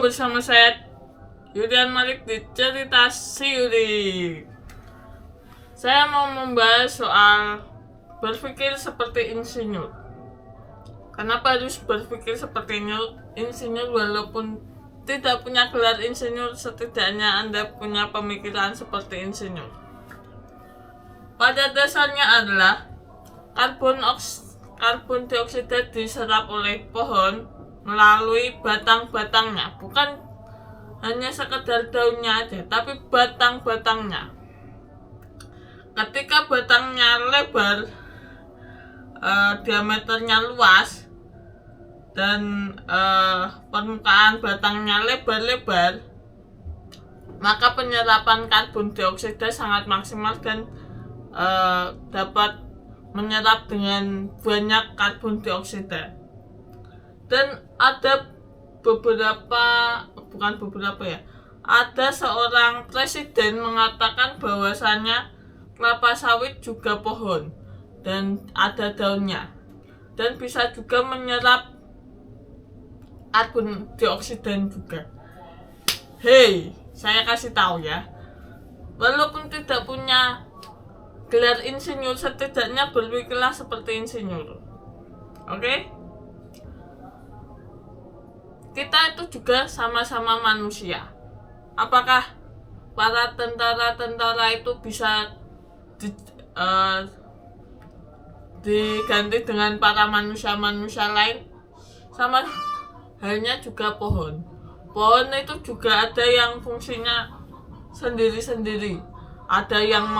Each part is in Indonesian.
bersama saya Yudian Malik di Cerita Si Yudi. Saya mau membahas soal berpikir seperti insinyur. Kenapa harus berpikir seperti insinyur walaupun tidak punya gelar insinyur, setidaknya Anda punya pemikiran seperti insinyur. Pada dasarnya adalah karbon dioksida diserap oleh pohon melalui batang-batangnya, bukan hanya sekedar daunnya aja, tapi batang-batangnya. Ketika batangnya lebar, diameternya luas, dan permukaan batangnya lebar-lebar, maka penyerapan karbon dioksida sangat maksimal dan dapat menyerap dengan banyak karbon dioksida. Dan ada ada seorang presiden mengatakan bahwasanya kelapa sawit juga pohon dan ada daunnya dan bisa juga menyerap karbon dioksida juga. Hei, saya kasih tahu ya, walaupun tidak punya gelar insinyur, setidaknya berpikirlah seperti insinyur. Oke? Kita itu juga sama-sama manusia. Apakah para tentara itu bisa diganti dengan para manusia-manusia lain? Sama halnya juga pohon. Pohon itu juga ada yang fungsinya sendiri-sendiri. Ada yang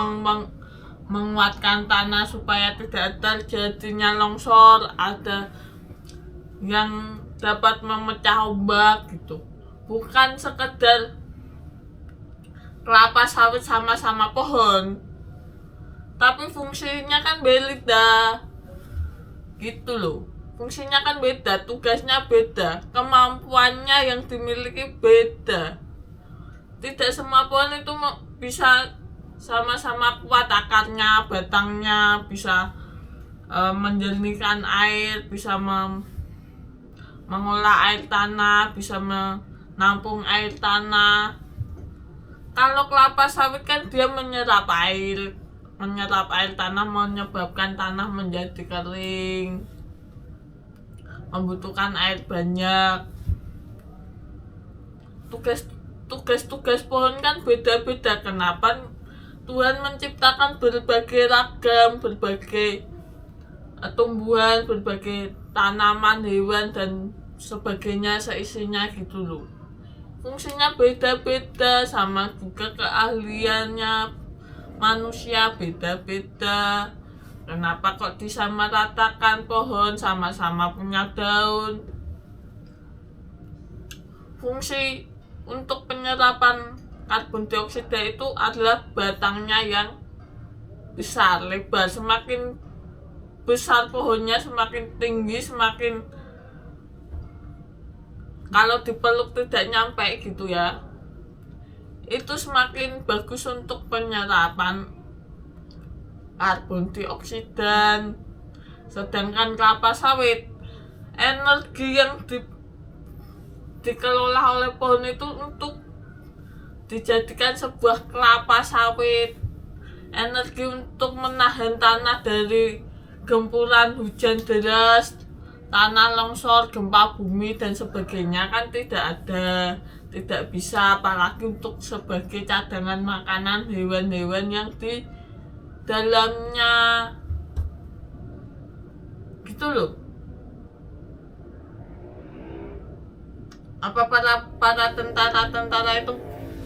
menguatkan tanah supaya tidak terjadinya longsor, ada yang dapat memecah ombak gitu. Bukan sekedar kelapa sawit sama-sama pohon, tapi fungsinya kan beda gitu loh. Fungsinya kan beda, tugasnya beda, kemampuannya yang dimiliki beda. Tidak semua pohon itu bisa sama-sama kuat akarnya, batangnya, bisa menjernihkan air, bisa mengolah air tanah, bisa menampung air tanah. Kalau kelapa sawit kan dia menyerap air tanah, menyebabkan tanah menjadi kering, membutuhkan air banyak. Tugas pohon kan beda-beda. Kenapa Tuhan menciptakan berbagai ragam, berbagai tumbuhan, berbagai tanaman, hewan, dan sebagainya seisinya gitu loh. Fungsinya beda-beda, sama juga keahliannya manusia beda-beda. Kenapa kok disamaratakan pohon sama-sama punya daun? Fungsi untuk penyerapan karbon dioksida itu adalah batangnya yang besar, lebar. Semakin besar pohonnya, semakin tinggi, semakin kalau dipeluk tidak nyampe gitu ya, itu semakin bagus untuk penyerapan karbon dioksida. Sedangkan kelapa sawit, energi yang dikelola oleh pohon itu untuk dijadikan sebuah kelapa sawit, energi untuk menahan tanah dari gempuran hujan deras, tanah longsor, gempa bumi, dan sebagainya kan tidak bisa, apalagi untuk sebagai cadangan makanan hewan-hewan yang di dalamnya gitu loh. Apa para tentara itu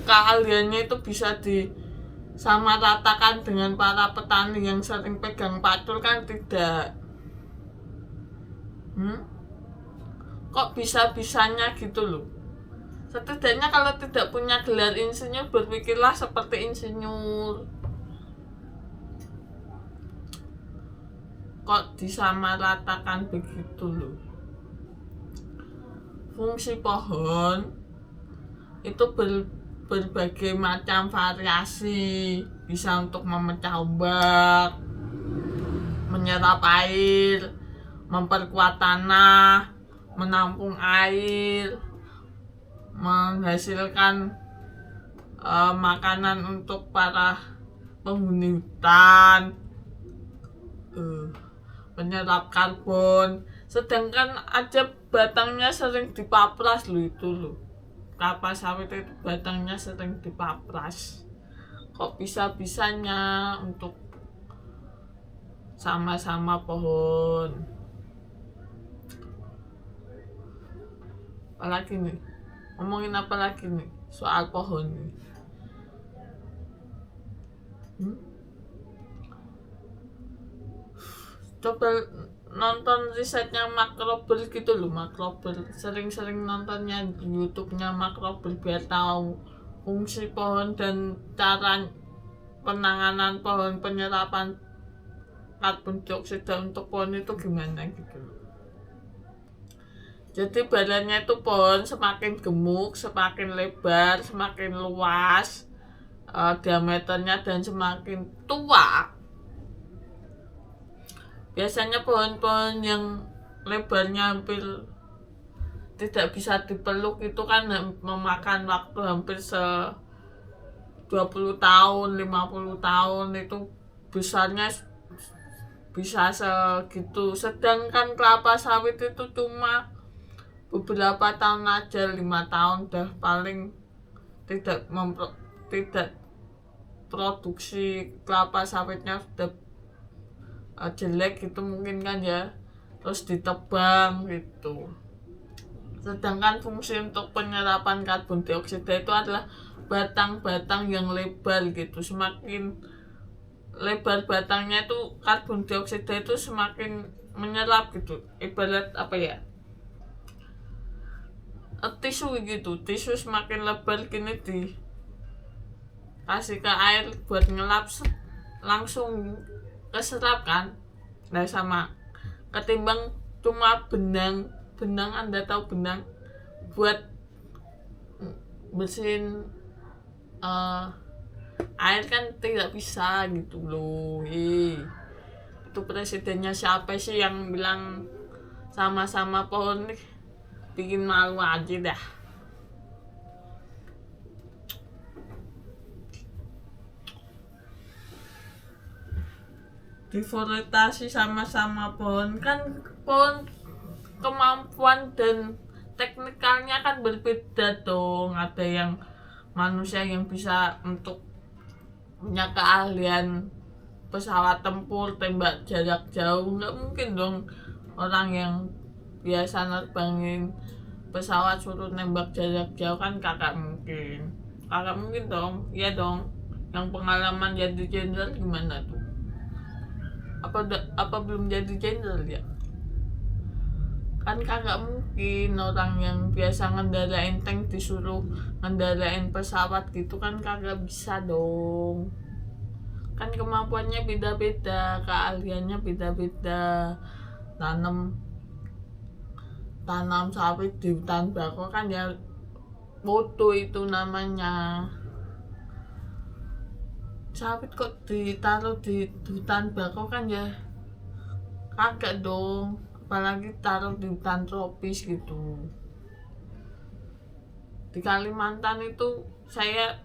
keahliannya itu bisa disamaratakan dengan para petani yang sering pegang pacul? Kan tidak. Kok bisa-bisanya gitu loh. Setidaknya kalau tidak punya gelar insinyur, berpikirlah seperti insinyur. Kok disamaratakan begitu loh. Fungsi pohon itu berbagai macam variasi, bisa untuk memecah ombak, menyerap air, memperkuat tanah, menampung air, menghasilkan makanan untuk para penghuni hutan, penyerap karbon. Sedangkan aja batangnya sering dipapras itu kelapa sawit itu batangnya sering dipapras. Kok bisa-bisanya untuk sama-sama pohon. Apalagi nih, ngomongin apa lagi nih soal pohon nih. Coba nonton risetnya Mark Rober gitu loh. Mark Rober sering-sering nontonnya di YouTube-nya Mark Rober biar tahu fungsi pohon dan cara penanganan pohon, penyerapan karbon dioksida untuk pohon itu gimana gitu loh. Jadi badannya itu pohon semakin gemuk, semakin lebar, semakin luas diameternya dan semakin tua. Biasanya pohon-pohon yang lebarnya hampir tidak bisa dipeluk itu kan memakan waktu hampir 20 tahun, 50 tahun, itu besarnya bisa segitu. Sedangkan kelapa sawit itu cuma beberapa tahun aja, 5 tahun dah paling tidak produksi kelapa sawitnya sudah jelek gitu mungkin kan ya, terus ditebang gitu. Sedangkan fungsi untuk penyerapan karbon dioksida itu adalah batang-batang yang lebar gitu. Semakin lebar batangnya itu karbon dioksida itu semakin menyerap gitu. Ibarat apa ya, tisu gitu. Tisu semakin lebar gini kasih ke air buat ngelap langsung keserap kan. Nah sama ketimbang cuma benang Anda tahu benang buat bersihin air kan tidak bisa gitu loh. Itu presidennya siapa sih yang bilang sama-sama pohon nih, bikin malu aja dah. Deforestasi sama-sama pohon kan, pohon kemampuan dan teknikalnya kan berbeda dong. Ada yang manusia yang bisa untuk punya keahlian pesawat tempur, tembak jarak jauh. Nggak mungkin dong orang yang biasa nerbangin pesawat suruh nembak jarak jauh kan kagak mungkin dong. Iya dong, yang pengalaman jadi jenderal gimana tuh? Apa belum jadi jenderal ya? Kan kagak mungkin orang yang biasa ngendalain tank disuruh ngendalain pesawat gitu kan kagak bisa dong. Kan kemampuannya beda-beda, keahliannya beda-beda. Tanam sawit di hutan bakau kan ya bodoh itu namanya. Sawit kok ditaruh di hutan bakau kan ya kagak dong, apalagi taruh di hutan tropis gitu. Di Kalimantan itu saya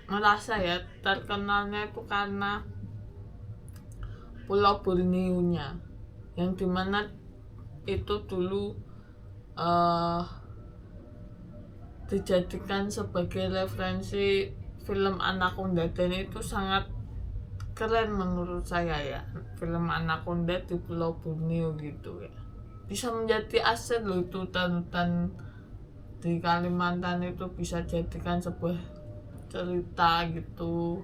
merasa ya terkenalnya itu karena Pulau Borneo-nya, yang dimana itu dulu dijadikan sebagai referensi film Anaconda, dan itu sangat keren menurut saya ya, film Anaconda di Pulau Borneo gitu ya. Bisa menjadi aset loh itu, hutan-hutan di Kalimantan itu bisa jadikan sebuah cerita gitu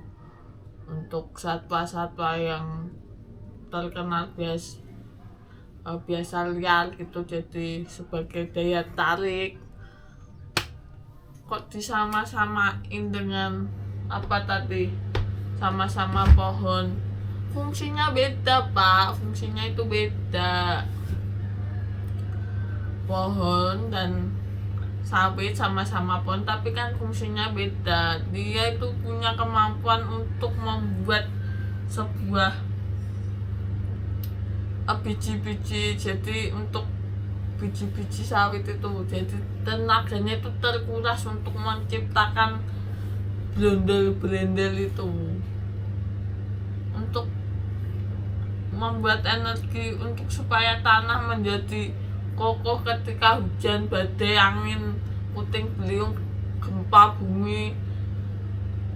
untuk satwa-satwa yang terkenal biasa liar gitu, jadi sebagai daya tarik. Kok disama-samain dengan apa tadi, sama-sama pohon, fungsinya beda Pak, fungsinya itu beda. Pohon dan sawit sama-sama pohon tapi kan fungsinya beda. Dia itu punya kemampuan untuk membuat sebuah biji-biji, jadi untuk biji-biji sawit itu. Jadi tenaganya itu terkuras untuk menciptakan blender itu, untuk membuat energi untuk supaya tanah menjadi kokoh ketika hujan, badai, angin, puting beliung, gempa bumi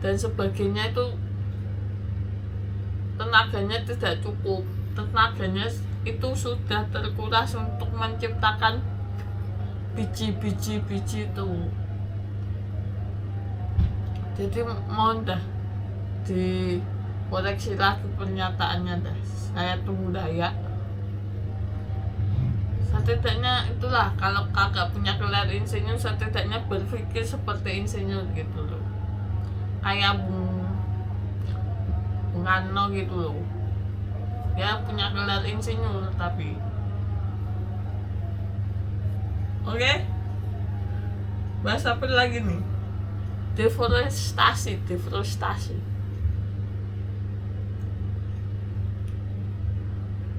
dan sebagainya. Itu tenaganya tidak cukup, tenaganya itu sudah terkuras untuk menciptakan biji itu. Jadi mohon dah dikoreksi lagi pernyataannya dah, saya tunggu dah ya. Setidaknya itulah, kalau kakak punya gelar insinyur, setidaknya berpikir seperti insinyur gitu loh, kayak Bung Karno gitu loh. Dia punya gelar insinyur tapi oke. Bahas apa lagi nih? Deforestasi.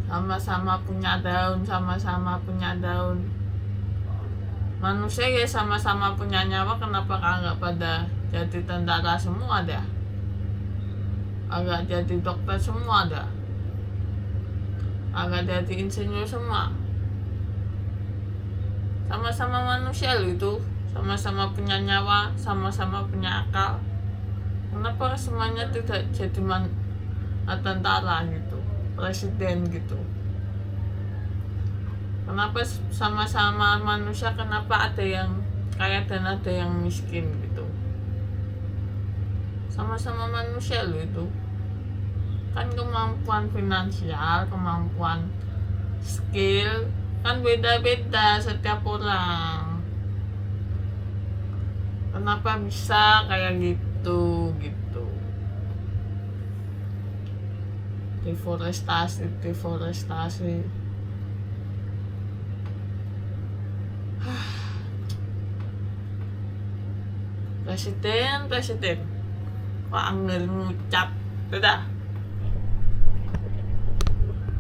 Sama-sama punya daun. Manusia ya sama-sama punya nyawa, kenapa nggak pada jadi tentara semua dah? Agak jadi dokter semua dah? Agak jadi insinyur semua? Sama-sama manusia loh itu, sama-sama punya nyawa, sama-sama punya akal. Kenapa semuanya tidak jadi tentara gitu, presiden gitu? Kenapa sama-sama manusia, kenapa ada yang kaya dan ada yang miskin gitu? Sama-sama manusia loh itu. Kan kemampuan finansial, kemampuan skill kan beda-beda setiap orang. Kenapa bisa kayak gitu? Deforestasi. Presiden kok anggar ngucap. Dadah.